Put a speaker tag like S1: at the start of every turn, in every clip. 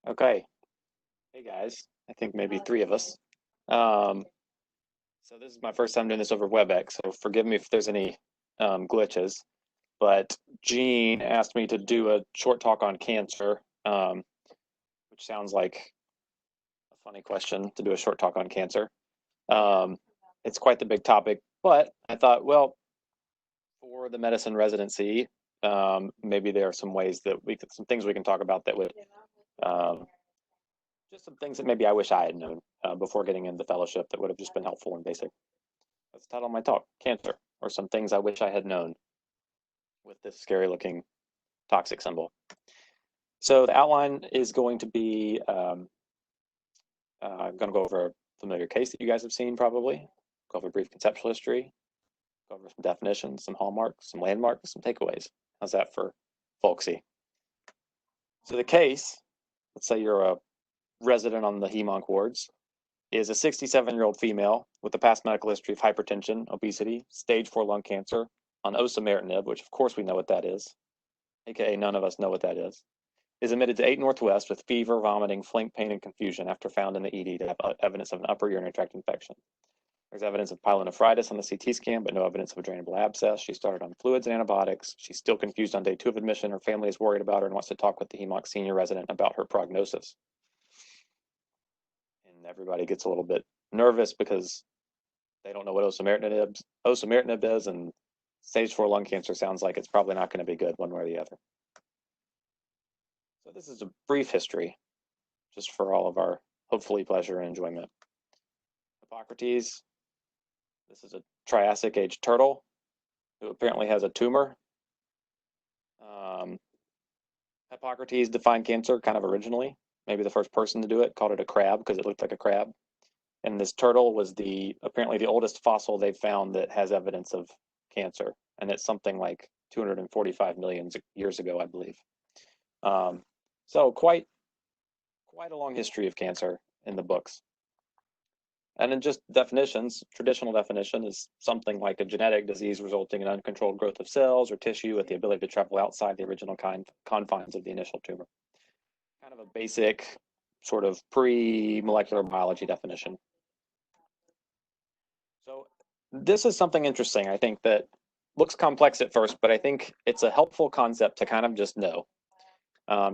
S1: Okay. Hey guys, I think maybe three of us. Um, so this is my first time doing this over WebEx, so forgive me if there's any glitches. But Gene asked me to do a short talk on cancer, which sounds like a funny question to do a short talk on cancer. Um, it's quite the big topic, but I thought, well, for the medicine residency, maybe there are some ways that some things we can talk about that would um, just some things that maybe I wish I had known before getting into fellowship that would have just been helpful and basic. That's the title of my talk, Cancer, or some things I wish I had known with this scary looking toxic symbol. So the outline is going to be, I'm going to go over a familiar case that you guys have seen probably, go over a brief conceptual history, go over some definitions, some hallmarks, some landmarks, some takeaways. How's that for folksy? So the case, let's say you're a resident on the HEMONC wards, is a 67-year-old female with a past medical history of hypertension, obesity, stage 4 lung cancer on osimertinib, which of course we know what that is, aka none of us know what that is admitted to 8 Northwest with fever, vomiting, flank pain, and confusion after found in the ED to have evidence of an upper urinary tract infection. There's evidence of pyelonephritis on the CT scan, but no evidence of a drainable abscess. She started on fluids and antibiotics. She's still confused on day 2 of admission. Her family is worried about her and wants to talk with the HEMONC senior resident about her prognosis. And everybody gets a little bit nervous because they don't know what osimertinib is, and stage 4 lung cancer sounds like it's probably not going to be good one way or the other. So this is a brief history, just for all of our hopefully pleasure and enjoyment. Hippocrates, this is a Triassic age turtle who apparently has a tumor. Hippocrates defined cancer kind of originally, maybe the first person to do it, called it a crab because it looked like a crab. And this turtle was apparently the oldest fossil they've found that has evidence of cancer, and it's something like 245 million years ago, I believe. So quite a long history of cancer in the books. And in just definitions, traditional definition is something like a genetic disease resulting in uncontrolled growth of cells or tissue with the ability to travel outside the original confines of the initial tumor. Kind of a basic sort of pre-molecular biology definition. So this is something interesting, I think, that looks complex at first, but I think it's a helpful concept to kind of just know.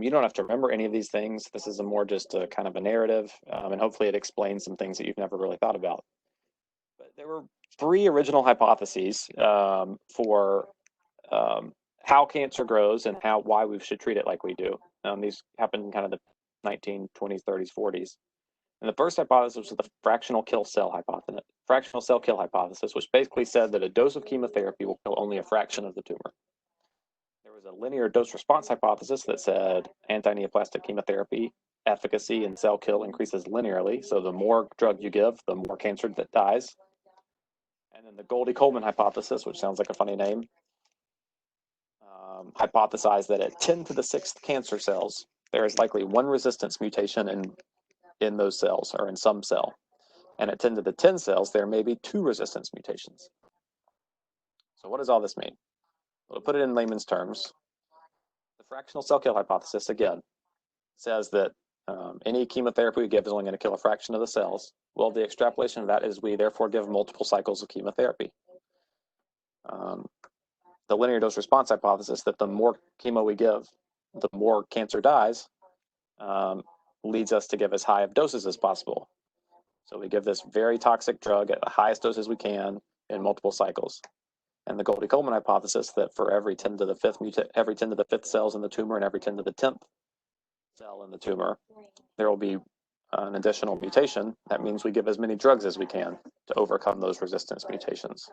S1: You don't have to remember any of these things. This is more just a kind of a narrative, and hopefully it explains some things that you've never really thought about. But there were 3 original hypotheses for how cancer grows and why we should treat it like we do. These happened in kind of the 1920s, 30s, 40s. And the first hypothesis was the fractional cell kill hypothesis, which basically said that a dose of chemotherapy will kill only a fraction of the tumor. There was a linear dose response hypothesis that said anti-neoplastic chemotherapy efficacy and cell kill increases linearly. So the more drug you give, the more cancer that dies. And then the Goldie-Coleman hypothesis, which sounds like a funny name, hypothesized that at 10 to the 6th cancer cells, there is likely 1 resistance mutation in those cells or in some cell. And at 10 to the 10 cells, there may be 2 resistance mutations. So what does all this mean? Well, to put it in layman's terms, the fractional cell kill hypothesis, again, says that any chemotherapy we give is only going to kill a fraction of the cells. Well, the extrapolation of that is we therefore give multiple cycles of chemotherapy. The linear dose response hypothesis that the more chemo we give, the more cancer dies, leads us to give as high of doses as possible. So we give this very toxic drug at the highest doses we can in multiple cycles. And the Goldie-Coleman hypothesis that for every 10 to the 5th cells in the tumor and every 10 to the 10th cell in the tumor, there will be an additional mutation. That means we give as many drugs as we can to overcome those resistance mutations.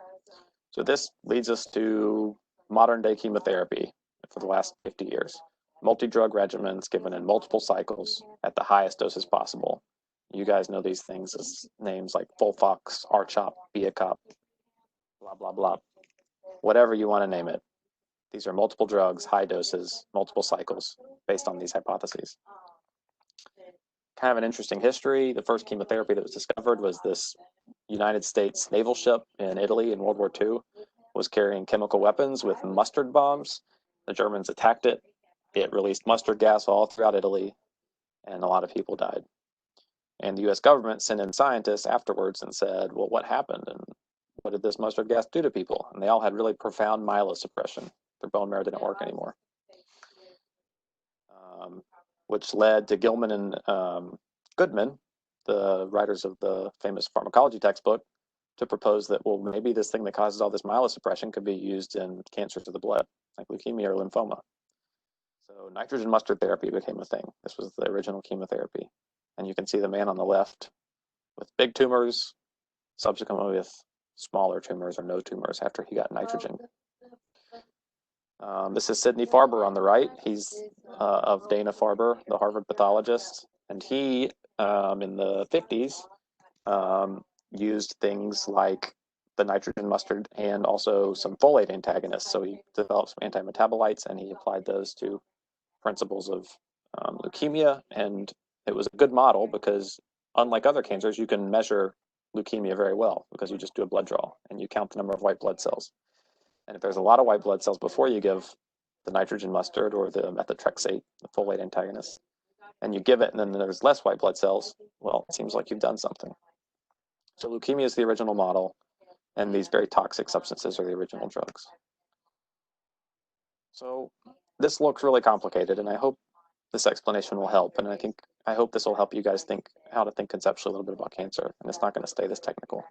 S1: So this leads us to modern day chemotherapy for the last 50 years. Multi-drug regimens given in multiple cycles at the highest doses possible. You guys know these things as names like Folfox, R-CHOP, Biacop, blah, blah, blah. Whatever you want to name it. These are multiple drugs, high doses, multiple cycles based on these hypotheses. Kind of an interesting history. The first chemotherapy that was discovered was this United States naval ship in Italy in World War II was carrying chemical weapons with mustard bombs. The Germans attacked it. It released mustard gas all throughout Italy. and a lot of people died. And the US government sent in scientists afterwards and said, well, what happened? And what did this mustard gas do to people? And they all had really profound myelosuppression. Their bone marrow didn't work anymore, which led to Gilman and Goodman, the writers of the famous pharmacology textbook, to propose that, well, maybe this thing that causes all this myelosuppression could be used in cancers of the blood, like leukemia or lymphoma. So nitrogen mustard therapy became a thing. This was the original chemotherapy. And you can see the man on the left with big tumors, subsequently with smaller tumors or no tumors after he got nitrogen. This is Sidney Farber on the right. He's of Dana-Farber, the Harvard pathologist. And he, in the 50s, used things like the nitrogen mustard and also some folate antagonists. So he developed some anti-metabolites and he applied those to principles of leukemia. And it was a good model because unlike other cancers, you can measure leukemia very well because you just do a blood draw and you count the number of white blood cells. And if there's a lot of white blood cells before you give the nitrogen mustard or the methotrexate, the folate antagonist, and you give it and then there's less white blood cells, well, it seems like you've done something. So leukemia is the original model, and these very toxic substances are the original drugs. So this looks really complicated, and I hope this explanation will help. And I hope this will help you guys think how to think conceptually a little bit about cancer. And it's not going to stay this technical.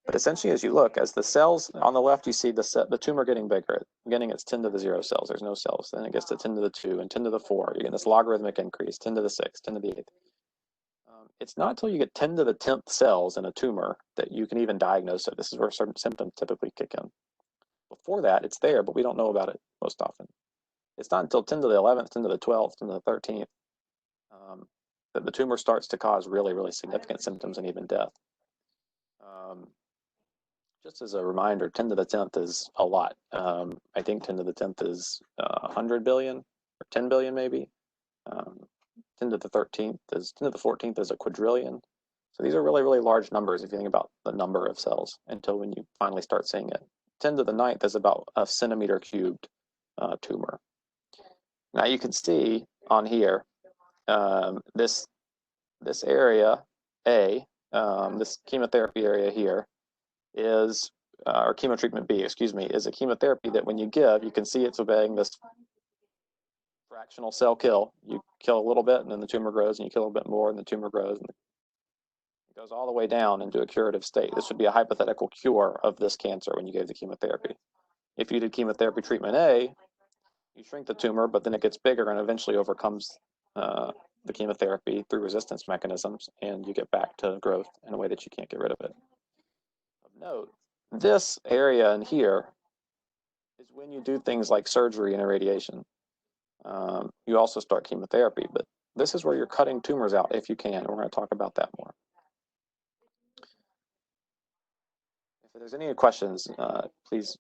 S1: But essentially, as you look, as the cells on the left, you see the tumor getting bigger. Beginning, it's 10 to the 0 cells. There's no cells. Then it gets to 10 to the 2 and 10 to the 4. You get this logarithmic increase, 10 to the 6, 10 to the 8. It's not until you get 10 to the 10th cells in a tumor that you can even diagnose it. This is where certain symptoms typically kick in. Before that, it's there, but we don't know about it most often. It's not until 10 to the 11th, 10 to the 12th, 10 to the 13th that the tumor starts to cause really, really significant symptoms and even death. Just as a reminder, 10 to the 10th is a lot. I think 10 to the 10th is 100 billion or 10 billion maybe. 10 to the 13th is 10 to the 14th is a quadrillion. So these are really, really large numbers if you think about the number of cells until when you finally start seeing it. 10 to the 9th is about a centimeter cubed tumor. Now you can see on here, this area A, this chemotherapy area here is, or chemotreatment B, excuse me, is a chemotherapy that when you give, you can see it's obeying this fractional cell kill. You kill a little bit and then the tumor grows, and you kill a little bit more and the tumor grows, and it goes all the way down into a curative state. This would be a hypothetical cure of this cancer when you gave the chemotherapy. If you did chemotherapy treatment A, you shrink the tumor, but then it gets bigger and eventually overcomes the chemotherapy through resistance mechanisms, and you get back to growth in a way that you can't get rid of it. Of note, this area in here is when you do things like surgery and irradiation. You also start chemotherapy, but this is where you're cutting tumors out if you can, and we're going to talk about that more. If there's any questions, please,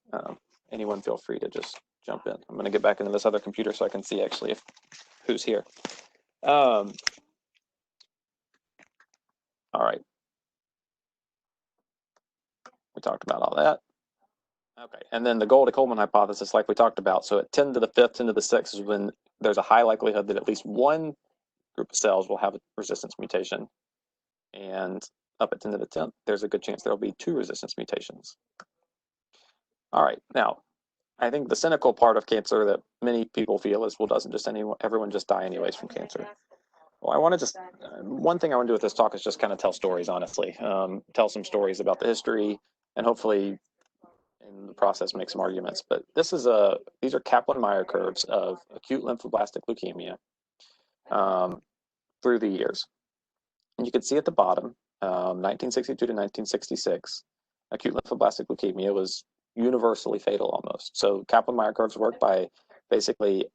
S1: anyone feel free to just jump in. I'm going to get back into this other computer so I can see actually who's here. All right. We talked about all that. Okay, and then the Goldy-Coleman hypothesis, like we talked about. So at 10 to the 5th, 10 to the 6th is when there's a high likelihood that at least one group of cells will have a resistance mutation. And up at 10 to the 10th, there's a good chance there'll be 2 resistance mutations. All right, now, I think the cynical part of cancer that many people feel is, well, doesn't just everyone just die anyways from cancer? Well, I want to just, one thing I want to do with this talk is just kind of tell stories, honestly. Tell some stories about the history and hopefully in the process make some arguments. But these are Kaplan-Meier curves of acute lymphoblastic leukemia through the years. And you can see at the bottom, 1962 to 1966, acute lymphoblastic leukemia was universally fatal almost. So Kaplan-Meier curves work by basically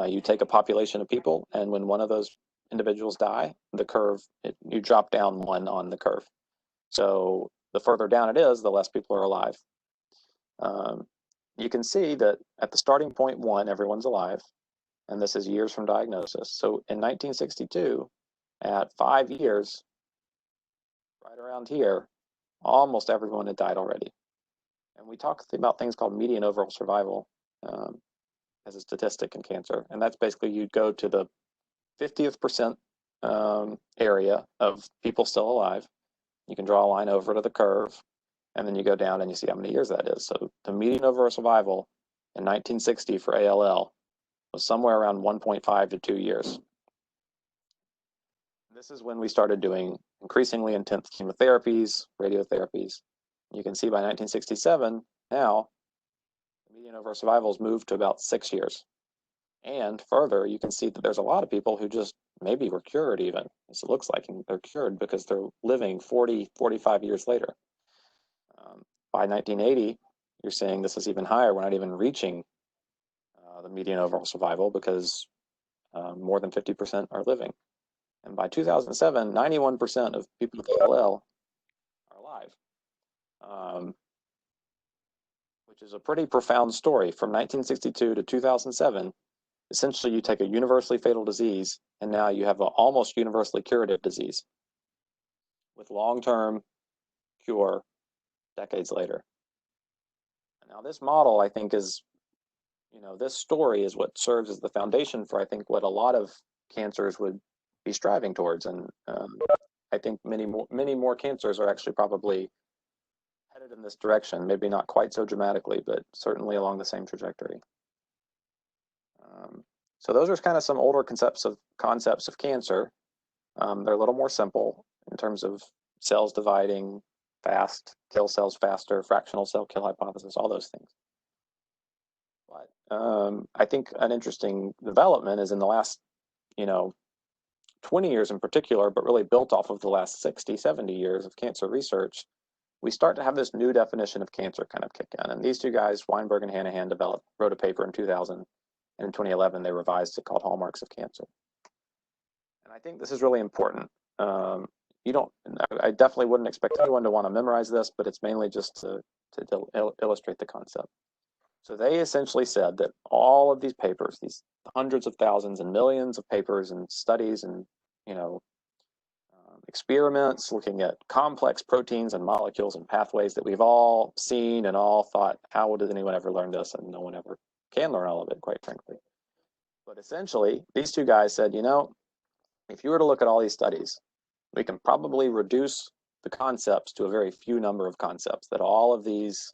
S1: you take a population of people, and when one of those individuals die, the curve, you drop down 1 on the curve. So the further down it is, the less people are alive. You can see that at the starting point 1, everyone's alive, and this is years from diagnosis. So in 1962, at 5 years, right around here, almost everyone had died already. And we talk about things called median overall survival as a statistic in cancer, and that's basically you'd go to the 50th percent area of people still alive. You can draw a line over to the curve, and then you go down and you see how many years that is. So the median overall survival in 1960 for ALL was somewhere around 1.5 to 2 years. This is when we started doing increasingly intense chemotherapies, radiotherapies. You can see by 1967, now, the median overall survival has moved to about 6 years. And further, you can see that there's a lot of people who just maybe were cured even, as it looks like, and they're cured because they're living 40, 45 years later. By 1980, you're saying this is even higher. We're not even reaching the median overall survival because more than 50% are living. And by 2007, 91% of people with ALL are alive, which is a pretty profound story. From 1962 to 2007, essentially you take a universally fatal disease and now you have an almost universally curative disease with long-term cure decades later. Now this model, I think, is, this story is what serves as the foundation for, I think, what a lot of cancers would be striving towards. And I think many more cancers are actually probably headed in this direction, maybe not quite so dramatically, but certainly along the same trajectory. So those are kind of some older concepts of cancer. They're a little more simple in terms of cells dividing fast, kill cells faster, fractional cell kill hypothesis, all those things. But I think an interesting development is in the last, 20 years in particular, but really built off of the last 60, 70 years of cancer research, we start to have this new definition of cancer kind of kick in. And these two guys, Weinberg and Hanahan, wrote a paper in 2000, and in 2011 they revised it called Hallmarks of Cancer. And I think this is really important. I definitely wouldn't expect anyone to want to memorize this, but it's mainly just to illustrate the concept. So they essentially said that all of these papers, these hundreds of thousands and millions of papers and studies and experiments looking at complex proteins and molecules and pathways that we've all seen and all thought, how did anyone ever learn this? And no one ever can learn all of it, quite frankly. But essentially, these two guys said, if you were to look at all these studies, we can probably reduce the concepts to a very few number of concepts that all of these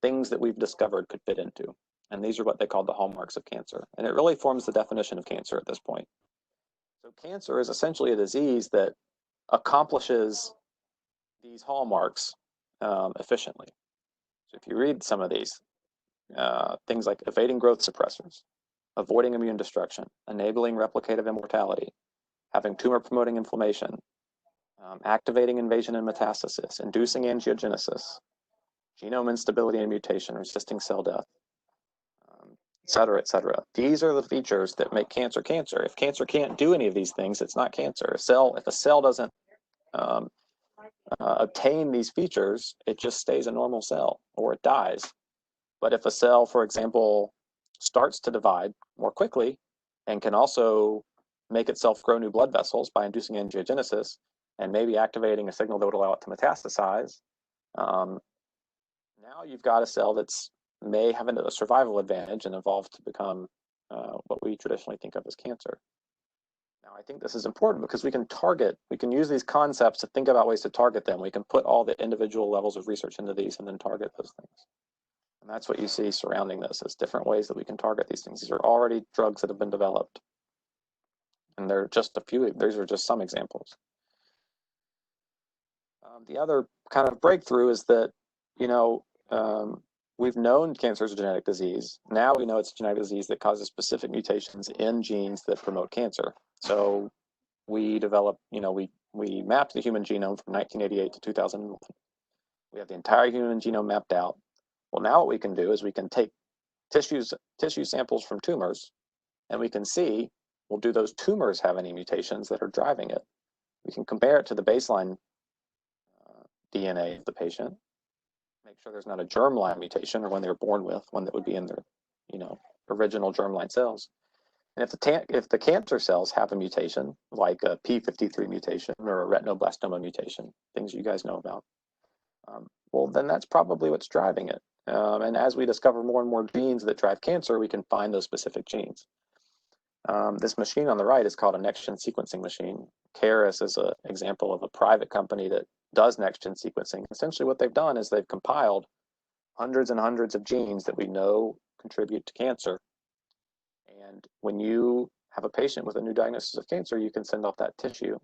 S1: things that we've discovered could fit into. And these are what they called the hallmarks of cancer. And it really forms the definition of cancer at this point. So cancer is essentially a disease that accomplishes these hallmarks efficiently. So if you read some of these, things like evading growth suppressors, avoiding immune destruction, enabling replicative immortality, having tumor-promoting inflammation, activating invasion and metastasis, inducing angiogenesis, genome instability and mutation, resisting cell death, et cetera, et cetera. These are the features that make cancer cancer. If cancer can't do any of these things, it's not cancer. If a cell doesn't obtain these features, it just stays a normal cell or it dies. But if a cell, for example, starts to divide more quickly and can also make itself grow new blood vessels by inducing angiogenesis and maybe activating a signal that would allow it to metastasize, now you've got a cell that's may have a survival advantage and evolve to become what we traditionally think of as cancer. Now, I think this is important because we can use these concepts to think about ways to target them. We can put all the individual levels of research into these and then target those things. And that's what you see surrounding this, is different ways that we can target these things. These are already drugs that have been developed. And they're just these are just some examples. The other kind of breakthrough is that, we've known cancer is a genetic disease. Now we know it's a genetic disease that causes specific mutations in genes that promote cancer. So we developed, we mapped the human genome from 1988 to 2001. We have the entire human genome mapped out. Well, now what we can do is we can take tissue samples from tumors, and we can see, well, do those tumors have any mutations that are driving it? We can compare it to the baseline DNA of the patient, make sure there's not a germline mutation or one they were born with, one that would be in their, original germline cells. And if the cancer cells have a mutation, like a P53 mutation or a retinoblastoma mutation, things you guys know about, well, then that's probably what's driving it. And as we discover more and more genes that drive cancer, we can find those specific genes. This machine on the right is called a next-gen sequencing machine. Caris is an example of a private company that does next-gen sequencing. Essentially what they've done is they've compiled hundreds and hundreds of genes that we know contribute to cancer. And when you have a patient with a new diagnosis of cancer, you can send off that tissue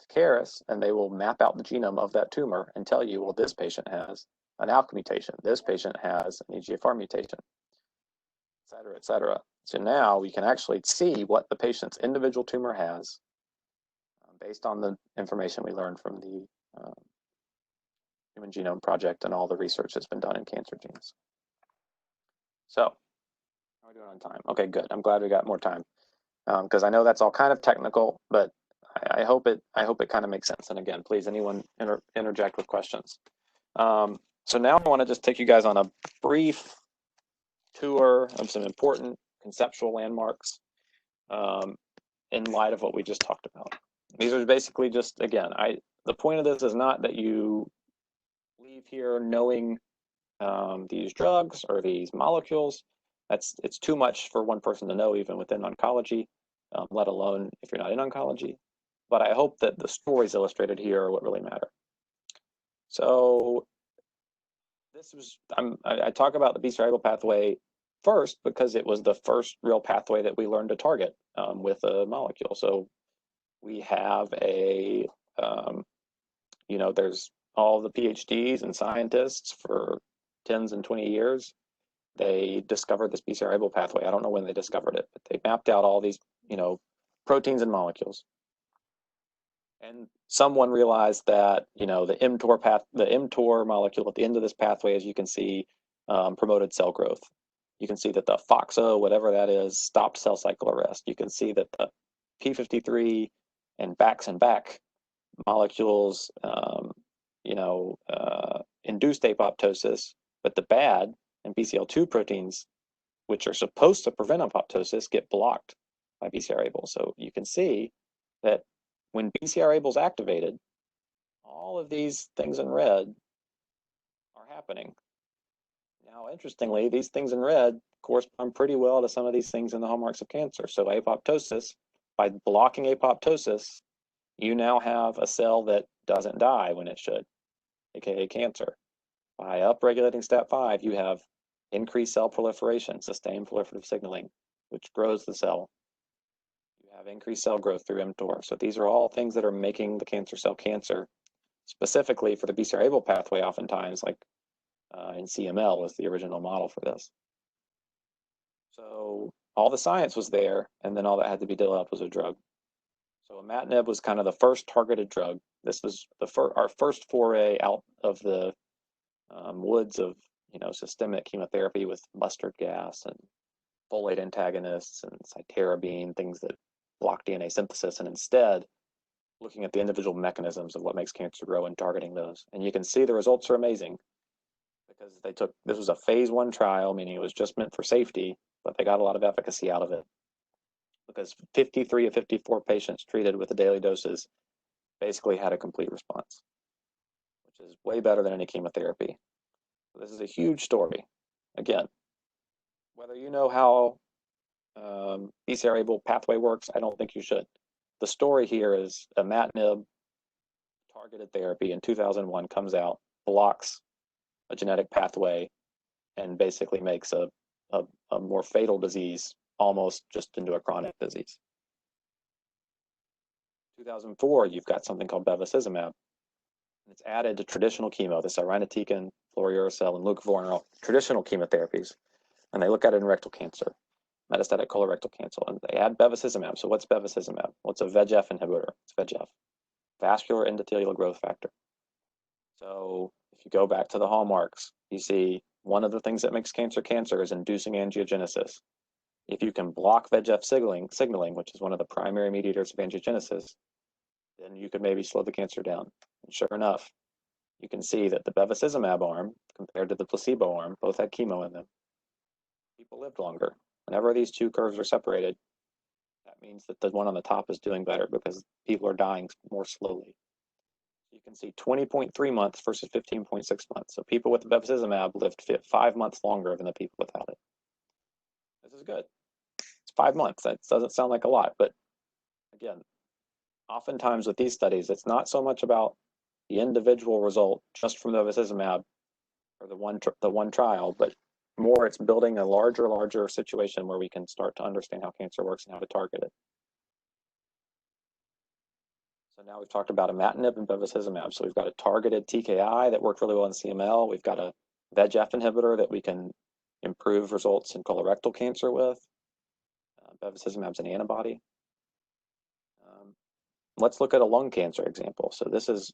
S1: to Caris, and they will map out the genome of that tumor and tell you, well, this patient has an ALK mutation, this patient has an EGFR mutation, et cetera, et cetera. So now we can actually see what the patient's individual tumor has based on the information we learned from the Human Genome Project and all the research that's been done in cancer genes. So, how are we doing on time? Okay, good. I'm glad we got more time because I know that's all kind of technical, but I hope it kind of makes sense. And again, please, anyone interject with questions. So now I want to just take you guys on a brief tour of some important conceptual landmarks in light of what we just talked about. These are basically just, again, the point of this is not that you leave here knowing these drugs or these molecules. It's too much for one person to know, even within oncology, let alone if you're not in oncology. But I hope that the stories illustrated here are what really matter. So this was, I talk about the BCR-ABL pathway first because it was the first real pathway that we learned to target with a molecule. So we have a, there's all the PhDs and scientists for 10s and 20 years. They discovered this BCR-ABL pathway. I don't know when they discovered it, but they mapped out all these, proteins and molecules. And someone realized that, the mTOR molecule at the end of this pathway, as you can see, promoted cell growth. You can see that the FOXO, whatever that is, stopped cell cycle arrest. You can see that the P53 and BAX molecules, induced apoptosis, but the BAD and BCL2 proteins, which are supposed to prevent apoptosis, get blocked by BCR-ABL. So you can see that when BCR-ABL is activated, all of these things in red are happening. Now, interestingly, these things in red correspond pretty well to some of these things in the hallmarks of cancer. So apoptosis, by blocking apoptosis, you now have a cell that doesn't die when it should, aka cancer. By upregulating STAT5, you have increased cell proliferation, sustained proliferative signaling, which grows the cell. You have increased cell growth through mTOR. So these are all things that are making the cancer cell cancer, specifically for the BCR-ABL pathway oftentimes, like in CML was the original model for this. So all the science was there, and then all that had to be developed was a drug. So imatinib was kind of the first targeted drug. This was our first foray out of the woods of systemic chemotherapy with mustard gas and folate antagonists and cytarabine, things that block DNA synthesis, and instead looking at the individual mechanisms of what makes cancer grow and targeting those. And you can see the results are amazing because this was a phase 1 trial, meaning it was just meant for safety, but they got a lot of efficacy out of it because 53 of 54 patients treated with the daily doses basically had a complete response, which is way better than any chemotherapy. So this is a huge story. Again, whether you know how BCR-ABL pathway works, I don't think you should. The story here is imatinib targeted therapy in 2001 comes out, blocks a genetic pathway, and basically makes a more fatal disease almost just into a chronic disease. 2004, you've got something called bevacizumab. It's added to traditional chemo. This irinotecan, fluorouracil, and leucovorin are all traditional chemotherapies. And they look at it in rectal cancer, metastatic colorectal cancer, and they add bevacizumab. So what's bevacizumab? Well, it's a VEGF inhibitor. It's VEGF, vascular endothelial growth factor. So if you go back to the hallmarks, you see one of the things that makes cancer cancer is inducing angiogenesis. If you can block VEGF signaling, which is one of the primary mediators of angiogenesis, then you could maybe slow the cancer down. And sure enough, you can see that the bevacizumab arm compared to the placebo arm both had chemo in them. People lived longer. Whenever these two curves are separated, that means that the one on the top is doing better because people are dying more slowly. You can see 20.3 months versus 15.6 months. So people with bevacizumab lived 5 months longer than the people without it. This is good. It's 5 months. That doesn't sound like a lot, but again, oftentimes with these studies, it's not so much about the individual result just from bevacizumab or the one trial, but more it's building a larger situation where we can start to understand how cancer works and how to target it. So now we've talked about imatinib and bevacizumab. So we've got a targeted TKI that worked really well in CML. We've got a VEGF inhibitor that we can improve results in colorectal cancer with. Bevacizumab's an antibody. Let's look at a lung cancer example. So this is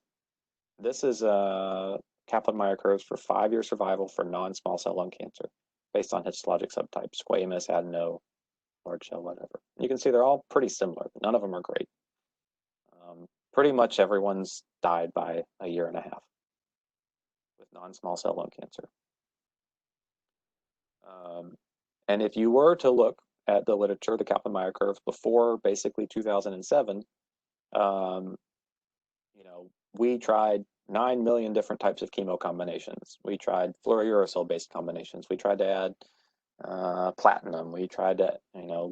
S1: Kaplan-Meier curves for 5-year survival for non-small cell lung cancer based on histologic subtypes, squamous, adeno, large cell, whatever. You can see they're all pretty similar. None of them are great. Pretty much everyone's died by a year and a half with non-small cell lung cancer. And if you were to look at the literature, the Kaplan-Meier curves before basically 2007, we tried 9 million different types of chemo combinations. We tried fluorouracil-based combinations. We tried to add platinum. We tried to,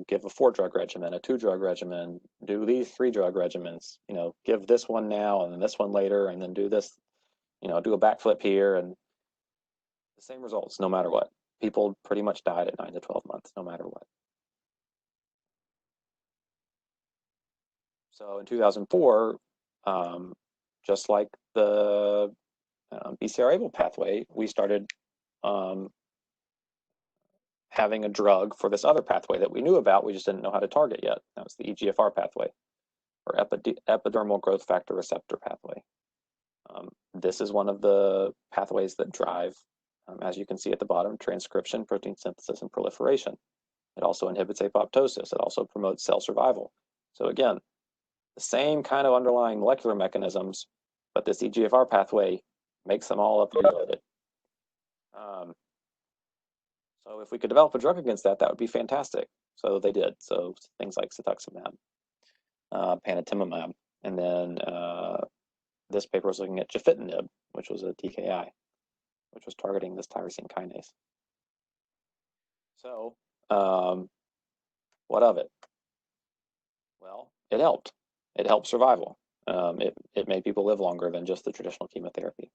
S1: give a 4-drug regimen, a 2-drug regimen, do these 3-drug regimens, give this one now and then this one later, and then do this, do a backflip here, and the same results no matter what. People pretty much died at 9 to 12 months, no matter what. So in 2004, just like the BCR-ABL pathway, we started having a drug for this other pathway that we knew about. We just didn't know how to target yet. That was the EGFR pathway, or epidermal growth factor receptor pathway. This is one of the pathways that drive, as you can see at the bottom, transcription, protein synthesis, and proliferation. It also inhibits apoptosis. It also promotes cell survival. So again, the same kind of underlying molecular mechanisms, but this EGFR pathway makes them all upregulated. So if we could develop a drug against that, that would be fantastic. So they did. So things like cetuximab, panitumumab, and then this paper was looking at gefitinib, which was a TKI, which was targeting this tyrosine kinase. So what of it? Well, it helped. It helped survival. It made people live longer than just the traditional chemotherapy.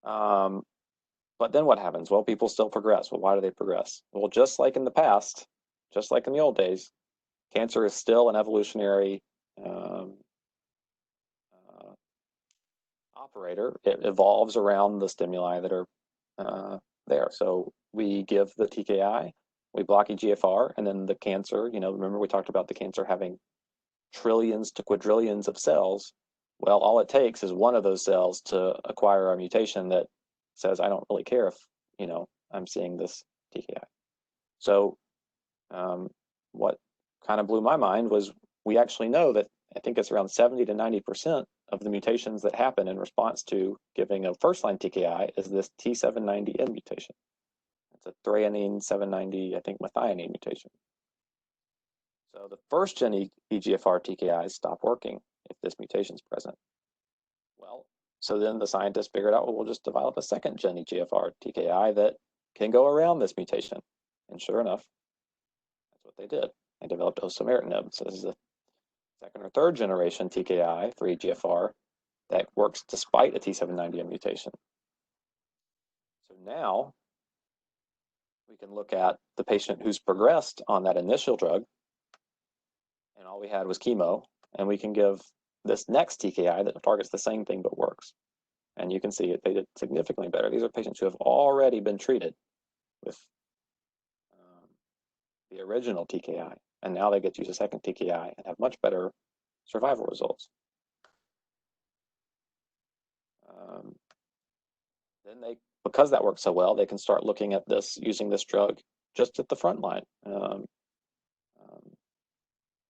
S1: But then what happens? Well, people still progress. Well, why do they progress? Well, just like in the past, just like in the old days, cancer is still an evolutionary operator. It evolves around the stimuli that are there. So we give the TKI, we block EGFR, and then the cancer, remember we talked about the cancer having trillions to quadrillions of cells. Well, all it takes is one of those cells to acquire a mutation that says, I don't really care if, I'm seeing this TKI. So what kind of blew my mind was we actually know that I think it's around 70 to 90% of the mutations that happen in response to giving a first-line TKI is this T790M mutation. It's a threonine 790, I think, methionine mutation. So the first-gen EGFR TKIs stop working if this mutation is present. Well, so then the scientists figured out, well, we'll just develop a second-gen EGFR TKI that can go around this mutation. And sure enough, that's what they did. They developed osimertinib. So this is a second or third generation TKI for EGFR that works despite a T790M mutation. So now we can look at the patient who's progressed on that initial drug, and all we had was chemo, and we can give this next TKI that targets the same thing but works. And you can see it, they did significantly better. These are patients who have already been treated with the original TKI, and now they get to use a second TKI and have much better survival results. Then because that works so well, they can start looking at this, using this drug just at the front line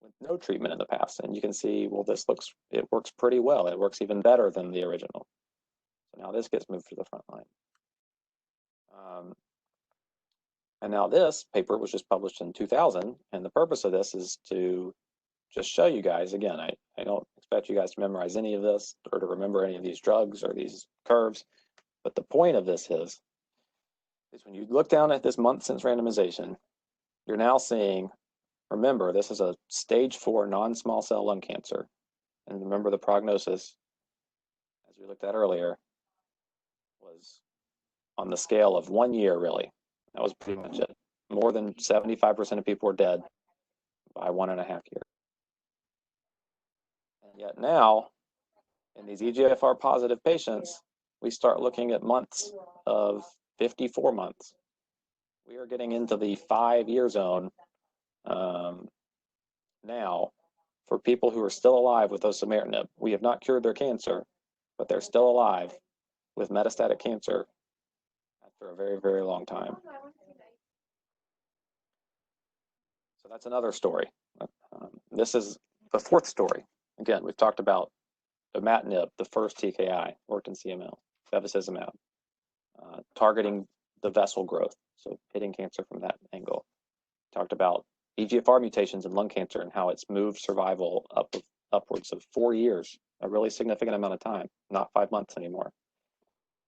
S1: with no treatment in the past. And you can see, well, it works pretty well. It works even better than the original. So now this gets moved to the front line. And now this paper was just published in 2000, and the purpose of this is to just show you guys, again, I don't expect you guys to memorize any of this or to remember any of these drugs or these curves, but the point of this is when you look down at this month since randomization, you're now seeing, remember, this is a stage 4 non-small cell lung cancer. And remember the prognosis, as we looked at earlier, was on the scale of 1 year, really. That was pretty much it. More than 75% of people were dead by 1.5 years. And yet now, in these EGFR positive patients, we start looking at months of 54 months. We are getting into the 5-year zone now for people who are still alive with osimertinib. We have not cured their cancer, but they're still alive with metastatic cancer after a very, very long time. So that's another story. This is the fourth story. Again, we've talked about imatinib, the first TKI, worked in CML, bevacizumab, targeting the vessel growth, so hitting cancer from that angle. Talked about EGFR mutations in lung cancer and how it's moved survival upwards of 4 years, a really significant amount of time, not 5 months anymore.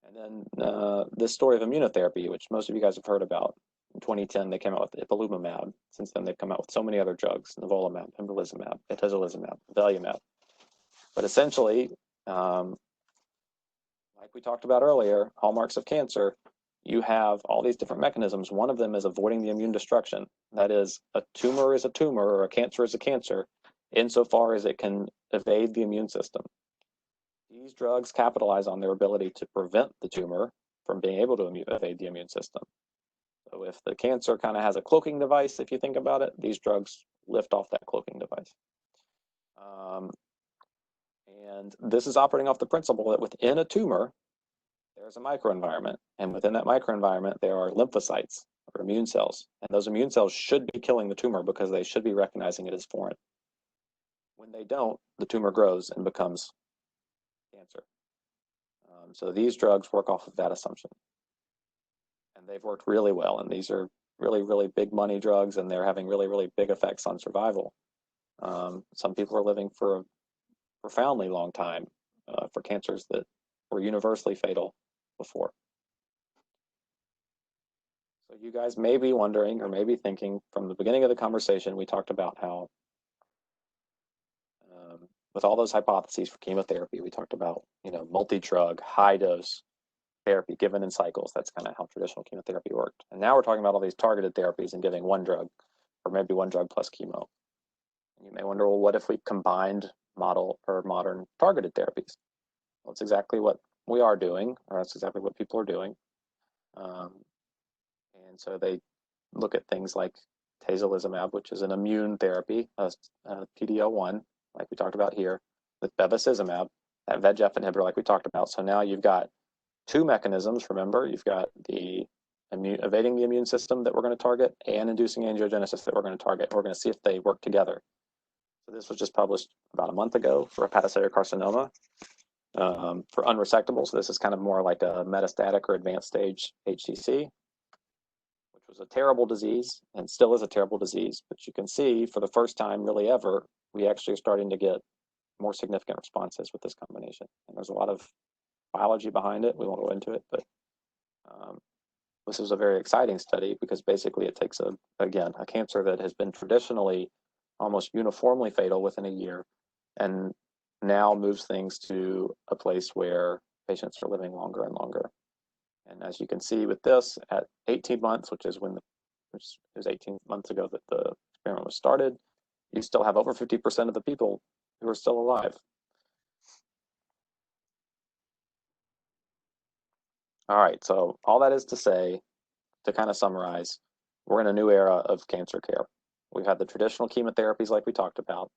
S1: And then this story of immunotherapy, which most of you guys have heard about. In 2010, they came out with ipilimumab. Since then, they've come out with so many other drugs, nivolumab, pembrolizumab, atezolizumab, avelumab. But essentially, like we talked about earlier, hallmarks of cancer, you have all these different mechanisms. One of them is avoiding the immune destruction. That is, a tumor is a tumor, or a cancer is a cancer, insofar as it can evade the immune system. These drugs capitalize on their ability to prevent the tumor from being able to evade the immune system. So if the cancer kind of has a cloaking device, if you think about it, these drugs lift off that cloaking device. And this is operating off the principle that within a tumor, there's a microenvironment. And within that microenvironment, there are lymphocytes or immune cells. And those immune cells should be killing the tumor because they should be recognizing it as foreign. When they don't, the tumor grows and becomes cancer. So these drugs work off of that assumption. And they've worked really well. And these are really, really big money drugs, and they're having really, really big effects on survival. Some people are living for a profoundly long time for cancers that were universally fatal before. So you guys may be wondering, or maybe thinking, from the beginning of the conversation, we talked about how with all those hypotheses for chemotherapy, we talked about, multi-drug, high-dose therapy given in cycles. That's kind of how traditional chemotherapy worked. And now we're talking about all these targeted therapies and giving one drug, or maybe one drug plus chemo. And you may wonder, well, what if we combined modern targeted therapies? Well, it's exactly what we are doing, or that's exactly what people are doing. And so they look at things like atezolizumab, which is an immune therapy, PD-L1, like we talked about here, with bevacizumab, that VEGF inhibitor like we talked about. So now you've got two mechanisms, remember. You've got the evading the immune system that we're going to target and inducing angiogenesis that we're going to target. We're going to see if they work together. So this was just published about a month ago for hepatocellular carcinoma for unresectable. So this is kind of more like a metastatic or advanced stage HCC, which was a terrible disease and still is a terrible disease. But you can see for the first time really ever, we actually are starting to get more significant responses with this combination. And there's a lot of biology behind it. We won't go into it, but this is a very exciting study because basically it takes, a cancer that has been traditionally almost uniformly fatal within a year and now moves things to a place where patients are living longer and longer. And as you can see with this, at 18 months, which is 18 months ago that the experiment was started, you still have over 50% of the people who are still alive. All right, so all that is to say, to kind of summarize, we're in a new era of cancer care. We've had the traditional chemotherapies like we talked about,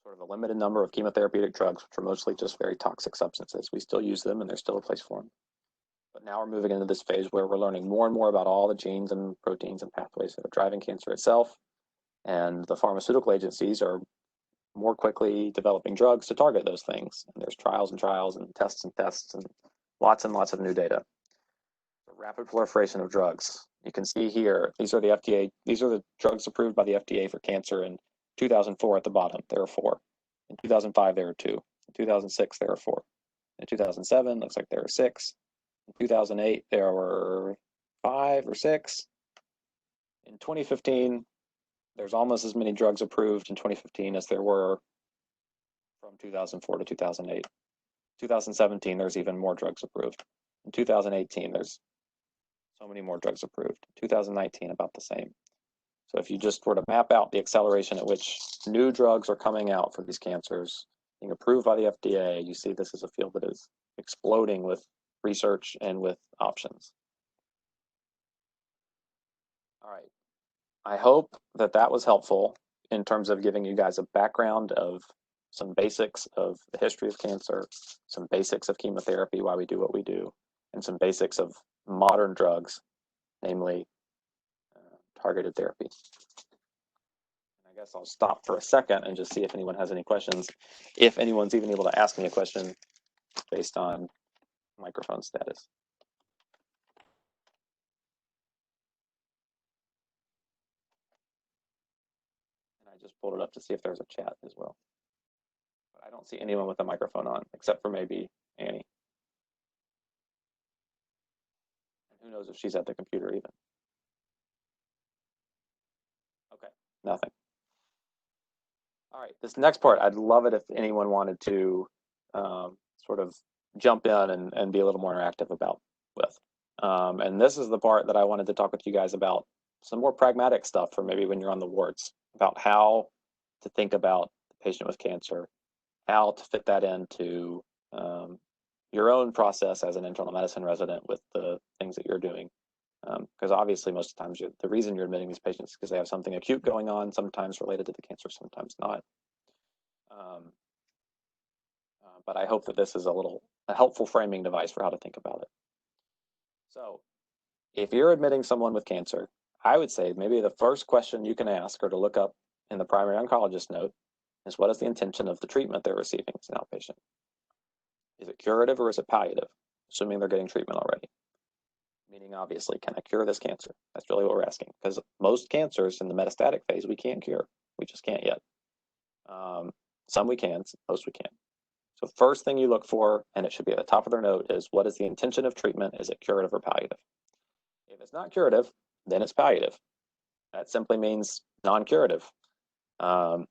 S1: sort of a limited number of chemotherapeutic drugs, which are mostly just very toxic substances. We still use them and there's still a place for them. But now we're moving into this phase where we're learning more and more about all the genes and proteins and pathways that are driving cancer itself. And the pharmaceutical agencies are more quickly developing drugs to target those things. And there's trials and trials and tests and lots of new data. The rapid proliferation of drugs. You can see here, these are the drugs approved by the FDA for cancer in 2004 at the bottom. There are 4. In 2005, there were 2. In 2006, there were 4. In 2007, looks like there were 6. In 2008, there were 5 or 6. In 2015, there's almost as many drugs approved in 2015 as there were from 2004 to 2008. 2017, there's even more drugs approved. In 2018, there's so many more drugs approved. 2019, about the same. So if you just were to map out the acceleration at which new drugs are coming out for these cancers, being approved by the FDA, you see this is a field that is exploding with research and with options. All right. I hope that that was helpful in terms of giving you guys a background of some basics of the history of cancer, some basics of chemotherapy, why we do what we do, and some basics of modern drugs, namely targeted therapy. I guess I'll stop for a second and just see if anyone has any questions, if anyone's even able to ask me a question based on microphone status. And I just pulled it up to see if there's a chat as well. But I don't see anyone with a microphone on, except for maybe Annie. And who knows if she's at the computer even. Okay, nothing. All right, this next part, I'd love it if anyone wanted to sort of jump in and be a little more interactive about with. And this is the part that I wanted to talk with you guys about, some more pragmatic stuff for maybe when you're on the wards, about how to think about the patient with cancer, how to fit that into your own process as an internal medicine resident with the things that you're doing. Because obviously most of the times the reason you're admitting these patients is because they have something acute going on, sometimes related to the cancer, sometimes not. But I hope that this is a helpful framing device for how to think about it. So if you're admitting someone with cancer, I would say maybe the first question you can ask or to look up in the primary oncologist note is, what is the intention of the treatment they're receiving as an outpatient? Is it curative or is it palliative? Assuming they're getting treatment already. Meaning, obviously, can I cure this cancer? That's really what we're asking. Because most cancers in the metastatic phase, we can't cure. We just can't yet. Some we can, most we can't. So first thing you look for, and it should be at the top of their note, is what is the intention of treatment? Is it curative or palliative? If it's not curative, then it's palliative. That simply means non-curative. Of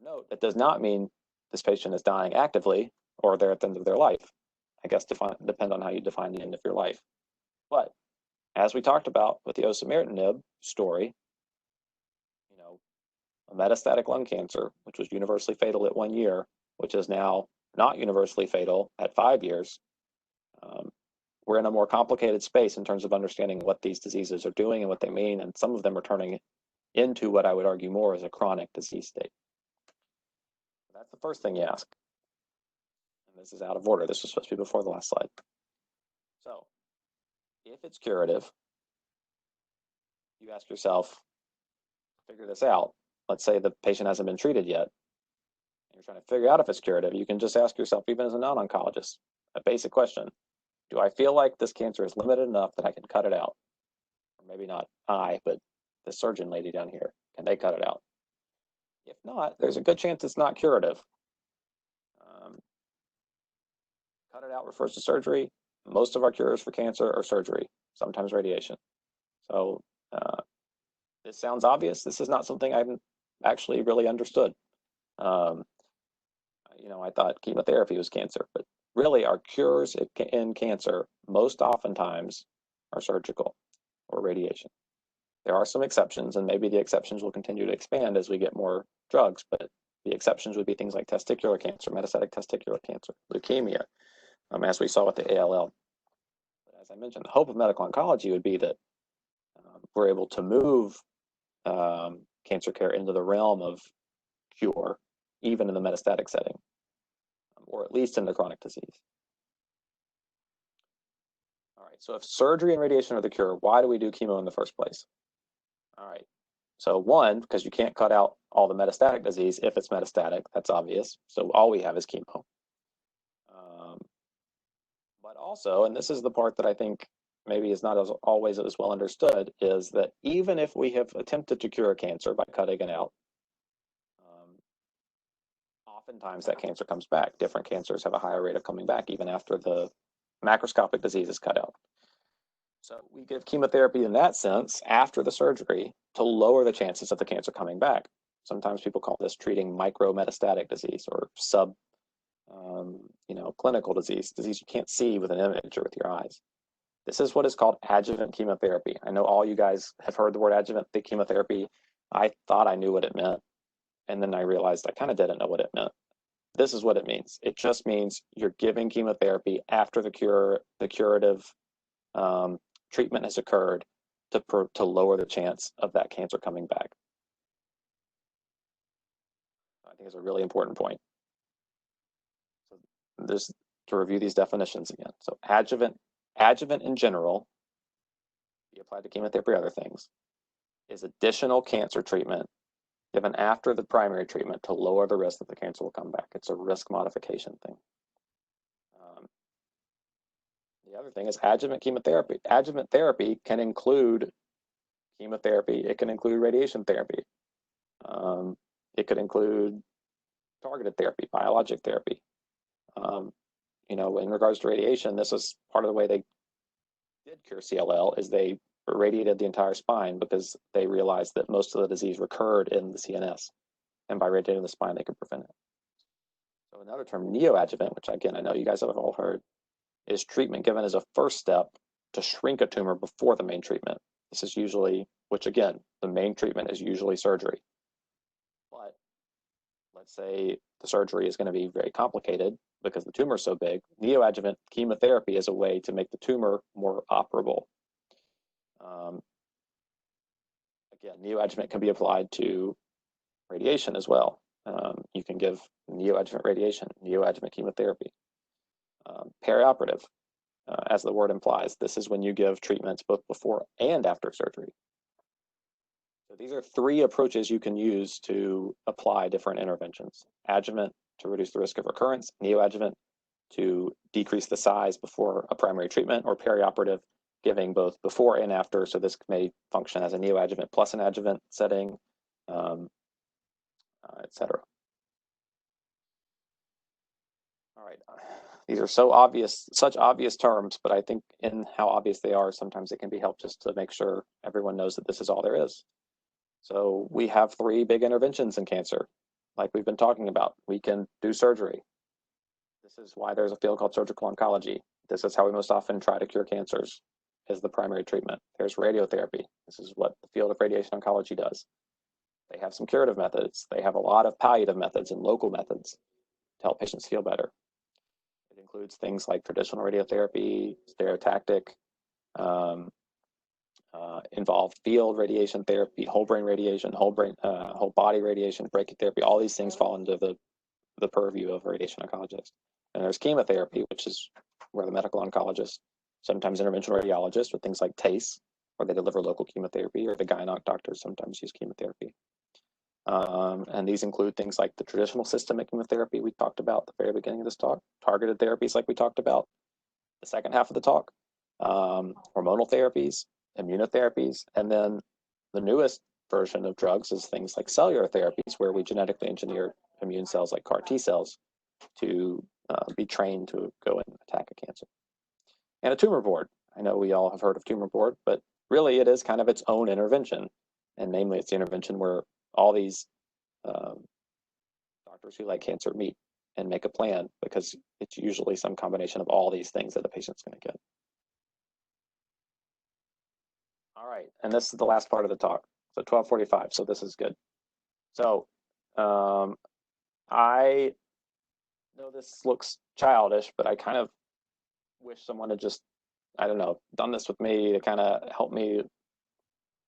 S1: note, it does not mean this patient is dying actively or they're at the end of their life. I guess depend on how you define the end of your life. But as we talked about with the osimertinib story, you know, a metastatic lung cancer, which was universally fatal at 1 year, which is now not universally fatal at 5 years, we're in a more complicated space in terms of understanding what these diseases are doing and what they mean, and some of them are turning into what I would argue more as a chronic disease state. That's the first thing you ask. And this is out of order. This was supposed to be before the last slide. So if it's curative, you ask yourself, figure this out. Let's say the patient hasn't been treated yet. You're trying to figure out if it's curative. You can just ask yourself, even as a non-oncologist, a basic question. Do I feel like this cancer is limited enough that I can cut it out? Or maybe not I, but the surgeon lady down here, can they cut it out? If not, there's a good chance it's not curative. Cut it out refers to surgery. Most of our cures for cancer are surgery, sometimes radiation. So this sounds obvious. This is not something I've actually really understood. You know, I thought chemotherapy was cancer, but really our cures in cancer most oftentimes are surgical or radiation. There are some exceptions, and maybe the exceptions will continue to expand as we get more drugs, but the exceptions would be things like testicular cancer, metastatic testicular cancer, leukemia, as we saw with the ALL. But as I mentioned, the hope of medical oncology would be that we're able to move cancer care into the realm of cure, even in the metastatic setting, or at least in the chronic disease. All right, so if surgery and radiation are the cure, why do we do chemo in the first place? All right, so one, because you can't cut out all the metastatic disease if it's metastatic, that's obvious. So all we have is chemo. But also, and this is the part that I think maybe is not always as well understood, is that even if we have attempted to cure cancer by cutting it out, oftentimes that cancer comes back. Different cancers have a higher rate of coming back even after the macroscopic disease is cut out. So we give chemotherapy in that sense after the surgery to lower the chances of the cancer coming back. Sometimes people call this treating micrometastatic disease or clinical disease you can't see with an image or with your eyes. This is what is called adjuvant chemotherapy. I know all you guys have heard the word adjuvant chemotherapy. I thought I knew what it meant, and then I realized I kind of didn't know what it meant. This is what it means. It just means you're giving chemotherapy after the curative treatment has occurred to lower the chance of that cancer coming back. I think it's a really important point. So just to review these definitions again. So adjuvant in general, be applied to chemotherapy or other things, is additional cancer treatment given after the primary treatment to lower the risk that the cancer will come back. It's a risk modification thing. The other thing is adjuvant chemotherapy. Adjuvant therapy can include chemotherapy. It can include radiation therapy. It could include targeted therapy, biologic therapy. In regards to radiation, this was part of the way they did cure CLL is they irradiated the entire spine because they realized that most of the disease recurred in the CNS. And by radiating the spine, they could prevent it. So another term, neoadjuvant, which again, I know you guys have all heard, is treatment given as a first step to shrink a tumor before the main treatment. This is usually, which again, the main treatment is usually surgery. But let's say the surgery is going to be very complicated because the tumor is so big. Neoadjuvant chemotherapy is a way to make the tumor more operable. Again, neoadjuvant can be applied to radiation as well. You can give neoadjuvant radiation, neoadjuvant chemotherapy. Perioperative, as the word implies, this is when you give treatments both before and after surgery. So these are three approaches you can use to apply different interventions. Adjuvant to reduce the risk of recurrence, neoadjuvant to decrease the size before a primary treatment, or perioperative, giving both before and after. So this may function as a neoadjuvant plus an adjuvant setting, etc. All right, these are such obvious terms, but I think in how obvious they are, sometimes it can be helpful just to make sure everyone knows that this is all there is. So we have three big interventions in cancer, like we've been talking about. We can do surgery. This is why there's a field called surgical oncology. This is how we most often try to cure cancers, as the primary treatment. There's radiotherapy. This is what the field of radiation oncology does. They have some curative methods. They have a lot of palliative methods and local methods to help patients feel better. It includes things like traditional radiotherapy, stereotactic, involved field radiation therapy, whole brain radiation, whole body radiation, brachytherapy. All these things fall into the purview of a radiation oncologist. And there's chemotherapy, which is where the medical oncologist, sometimes interventional radiologists with things like TACE, where they deliver local chemotherapy, or the gynonc doctors sometimes use chemotherapy. And these include things like the traditional systemic chemotherapy we talked about at the very beginning of this talk, targeted therapies like we talked about the second half of the talk, hormonal therapies, immunotherapies, and then the newest version of drugs is things like cellular therapies, where we genetically engineer immune cells like CAR T cells to be trained to go and attack a cancer. And a tumor board. I know we all have heard of tumor board, but really it is kind of its own intervention. And namely, it's the intervention where all these doctors who like cancer meet and make a plan, because it's usually some combination of all these things that the patient's going to get. All right, and this is the last part of the talk. So 12:45, so this is good. So I know this looks childish, but I kind of wish someone had just, I don't know, done this with me to kind of help me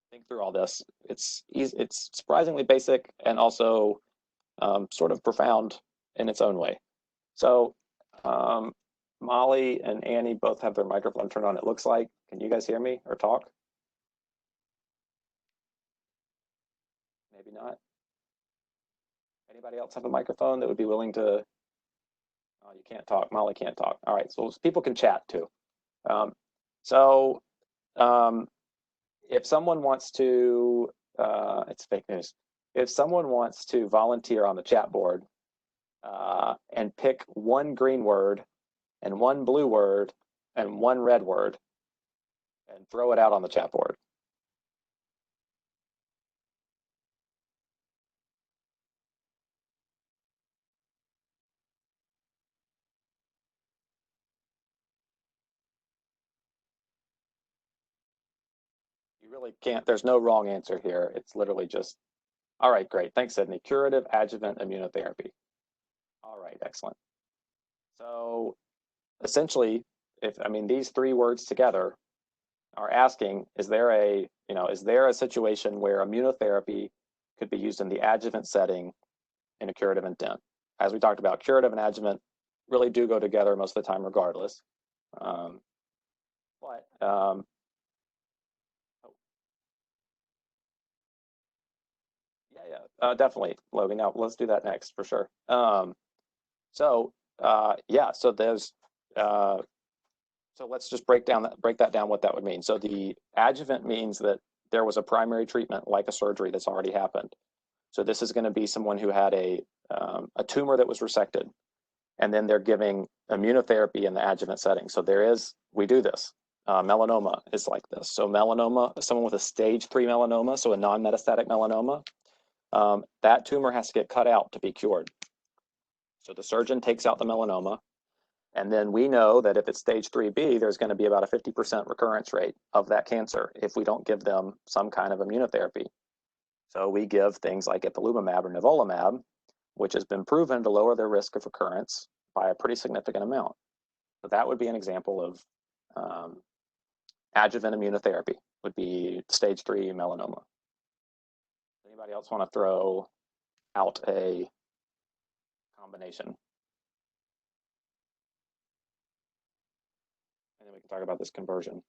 S1: think through all this. It's surprisingly basic and also sort of profound in its own way. So Molly and Annie both have their microphone turned on, it looks like. Can you guys hear me or talk? Maybe not. Anybody else have a microphone that would be willing to? Oh, you can't talk. Molly can't talk. All right, so people can chat too. If someone wants to, it's fake news. If someone wants to volunteer on the chat board and pick one green word and one blue word and one red word and throw it out on the chat board. You really can't, there's no wrong answer here. It's literally just, all right, great. Thanks, Sydney. Curative adjuvant immunotherapy. All right, excellent. So essentially, these three words together are asking, is there a situation where immunotherapy could be used in the adjuvant setting in a curative intent? As we talked about, curative and adjuvant really do go together most of the time regardless. Definitely, Logan. Now let's do that next for sure. So there's so let's just break that down what that would mean. So the adjuvant means that there was a primary treatment like a surgery that's already happened. So this is going to be someone who had a tumor that was resected, and then they're giving immunotherapy in the adjuvant setting. So we do this. Melanoma is like this. So melanoma, someone with a stage 3 melanoma, so a non-metastatic melanoma, that tumor has to get cut out to be cured. So the surgeon takes out the melanoma, and then we know that if it's stage 3B, there's going to be about a 50% recurrence rate of that cancer if we don't give them some kind of immunotherapy. So we give things like ipilimumab or nivolumab, which has been proven to lower their risk of recurrence by a pretty significant amount. So that would be an example of adjuvant immunotherapy, would be stage 3 melanoma. Anybody else want to throw out a combination? And then we can talk about this conversion.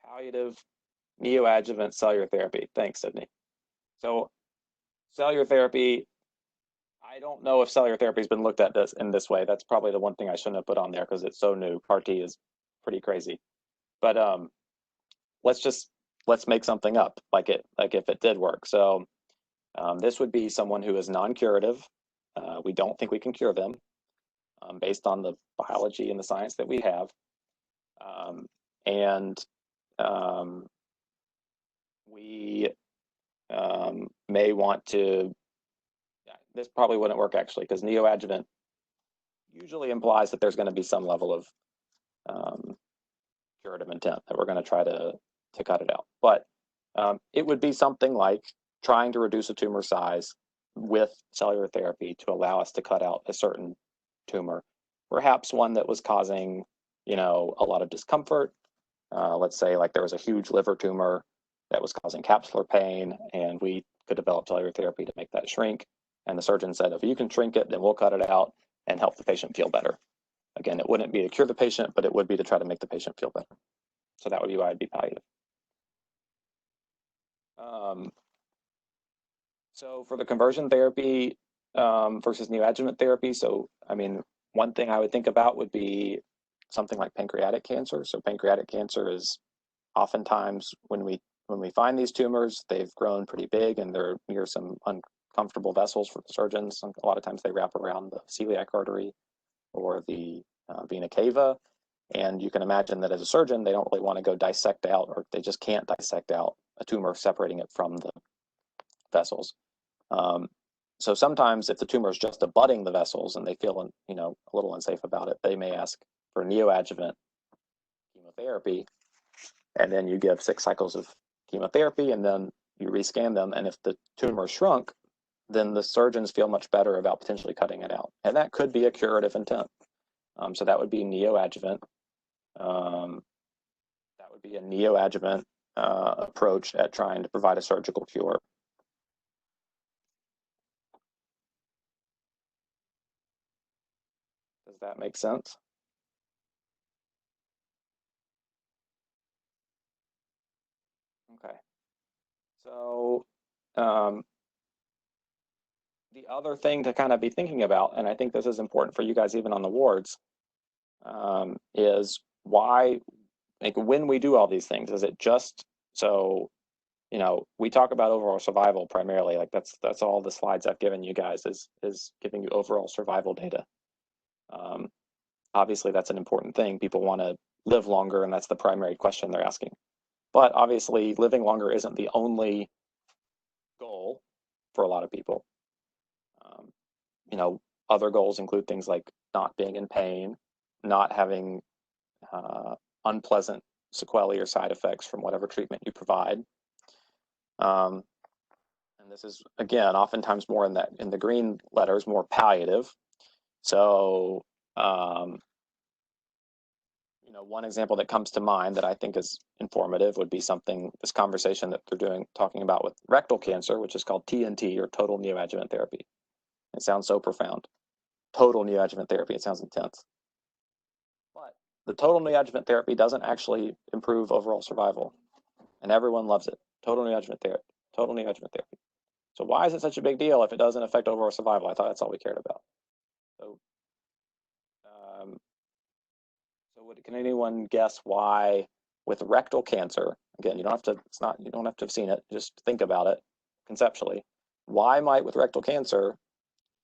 S1: Palliative neoadjuvant cellular therapy. Thanks, Sydney. So cellular therapy, I don't know if cellular therapy has been looked at in this way. That's probably the one thing I shouldn't have put on there because it's so new. CAR-T is pretty crazy. But let's make something up like if it did work. So this would be someone who is non-curative. We don't think we can cure them based on the biology and the science that we have. We may want to, this probably wouldn't work actually, because neoadjuvant usually implies that there's going to be some level of curative intent, that we're going to try to cut it out. But it would be something like trying to reduce a tumor size with cellular therapy to allow us to cut out a certain tumor, perhaps one that was causing, a lot of discomfort. Let's say like there was a huge liver tumor that was causing capsular pain, and we could develop cellular therapy to make that shrink. And the surgeon said, if you can shrink it, then we'll cut it out and help the patient feel better. Again, it wouldn't be to cure the patient, but it would be to try to make the patient feel better. So that would be why it'd be palliative. So for the conversion therapy versus neoadjuvant therapy, so one thing I would think about would be something like pancreatic cancer. So pancreatic cancer is oftentimes when we find these tumors, they've grown pretty big and they're near some uncomfortable vessels for the surgeons. A lot of times they wrap around the celiac artery or the vena cava. And you can imagine that as a surgeon, they don't really want to go dissect out, or they just can't dissect out a tumor, separating it from the vessels. So sometimes if the tumor is just abutting the vessels and they feel a little unsafe about it, they may ask for neoadjuvant chemotherapy, and then you give 6 cycles of chemotherapy, and then you rescan them. And if the tumor shrunk, then the surgeons feel much better about potentially cutting it out. And that could be a curative intent. So that would be neoadjuvant. That would be a neoadjuvant approach at trying to provide a surgical cure. Does that make sense? Okay. So the other thing to kind of be thinking about, and I think this is important for you guys even on the wards, is why, like when we do all these things, is it just so you know, we talk about overall survival primarily. Like that's all the slides I've given you guys is giving you overall survival data. Obviously, that's an important thing. People want to live longer, and that's the primary question they're asking. But obviously, living longer isn't the only goal for a lot of people. You know, other goals include things like not being in pain, not having unpleasant sequelae or side effects from whatever treatment you provide. And this is, again, oftentimes more in the green letters, more palliative. So, you know, one example that comes to mind that I think is informative would be this conversation that they're talking about with rectal cancer, which is called TNT, or total neoadjuvant therapy. It sounds so profound. Total neoadjuvant therapy, it sounds intense. But the total neoadjuvant therapy doesn't actually improve overall survival, and everyone loves it. Total neoadjuvant therapy, total neoadjuvant therapy. So why is it such a big deal if it doesn't affect overall survival? I thought that's all we cared about. So, can anyone guess why with rectal cancer? Again, you don't have to. You don't have to have seen it. Just think about it conceptually. Why might with rectal cancer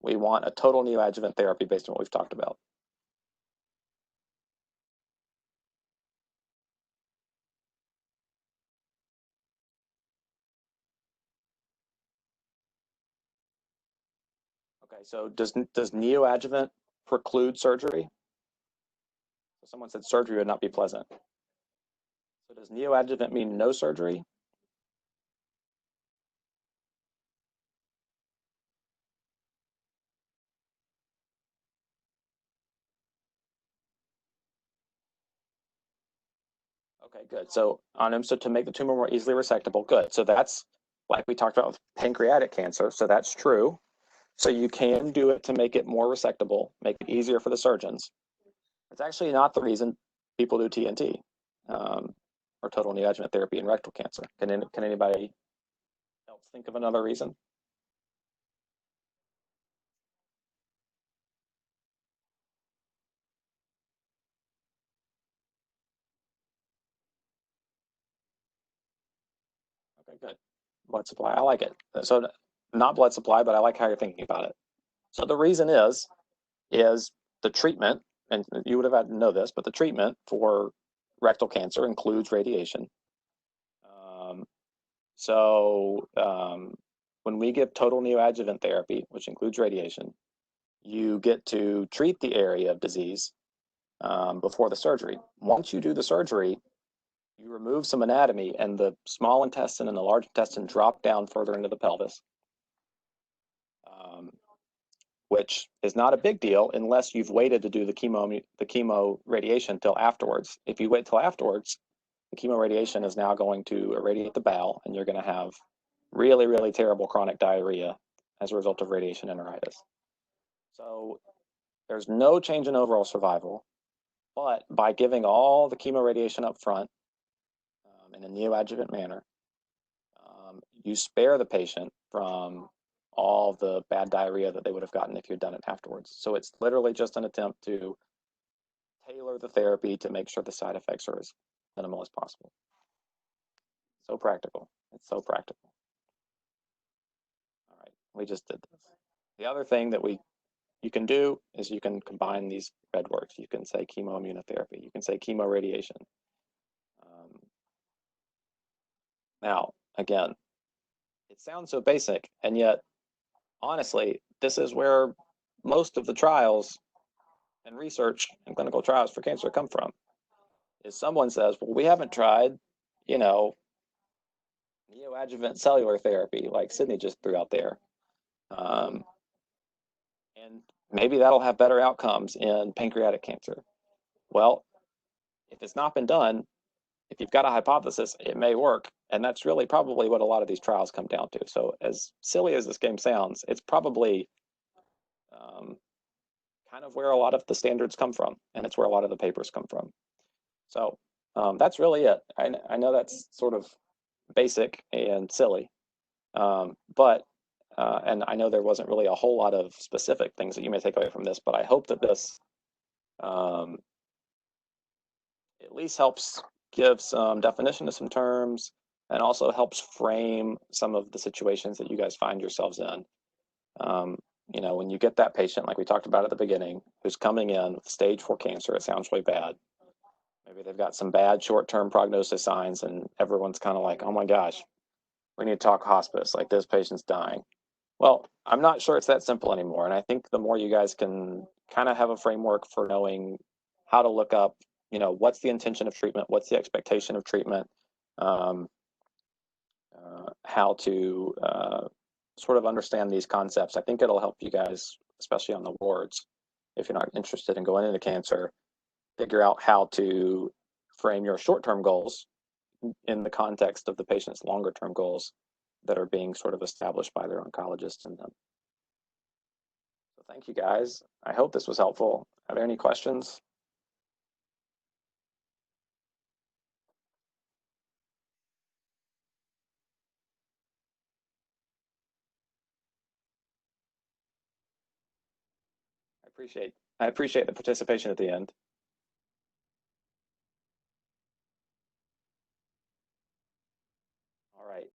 S1: we want a total neoadjuvant therapy based on what we've talked about? Okay, so does neoadjuvant preclude surgery? Someone said surgery would not be pleasant. So does neoadjuvant mean no surgery? Okay, good. So so to make the tumor more easily resectable, good. So that's like we talked about with pancreatic cancer. So that's true. So you can do it to make it more resectable, make it easier for the surgeons. It's actually not the reason people do TNT or total neoadjuvant therapy in rectal cancer. Can anybody else think of another reason? Okay, good. Blood supply, I like it. So not blood supply, but I like how you're thinking about it. So the reason is the treatment, and you would have had to know this, but the treatment for rectal cancer includes radiation. When we give total neoadjuvant therapy, which includes radiation, you get to treat the area of disease before the surgery. Once you do the surgery, you remove some anatomy, and the small intestine and the large intestine drop down further into the pelvis, which is not a big deal unless you've waited to do the chemo radiation till afterwards. If you wait till afterwards, the chemo radiation is now going to irradiate the bowel, and you're going to have really, really terrible chronic diarrhea as a result of radiation enteritis. So there's no change in overall survival, but by giving all the chemo radiation up front in a neoadjuvant manner, you spare the patient from all the bad diarrhea that they would have gotten if you'd done it afterwards. So it's literally just an attempt to tailor the therapy to make sure the side effects are as minimal as possible. So practical. It's so practical. All right, we just did this. The other thing that you can do is you can combine these red words. You can say chemoimmunotherapy. You can say chemoradiation. Now, again, it sounds so basic, and yet, honestly, this is where most of the trials and research and clinical trials for cancer come from. Is someone says, well, we haven't tried, you know, neoadjuvant cellular therapy like Sydney just threw out there. And maybe that'll have better outcomes in pancreatic cancer. Well, if it's not been done, if you've got a hypothesis, it may work. And that's really probably what a lot of these trials come down to. So as silly as this game sounds, it's probably kind of where a lot of the standards come from, and it's where a lot of the papers come from. So that's really it. I know that's sort of basic and silly, but and I know there wasn't really a whole lot of specific things that you may take away from this, but I hope that this at least helps give some definition to some terms, and also helps frame some of the situations that you guys find yourselves in. You know, when you get that patient, like we talked about at the beginning, who's coming in with stage 4 cancer, it sounds really bad. Maybe they've got some bad short-term prognosis signs, and everyone's kind of like, oh my gosh, we need to talk hospice, like this patient's dying. Well, I'm not sure it's that simple anymore. And I think the more you guys can kind of have a framework for knowing how to look up, you know, what's the intention of treatment, what's the expectation of treatment, um, how to sort of understand these concepts, I think it'll help you guys, especially on the wards, if you're not interested in going into cancer, figure out how to frame your short-term goals in the context of the patient's longer-term goals that are being sort of established by their oncologist and them. So thank you guys. I hope this was helpful. Are there any questions? I appreciate the participation at the end.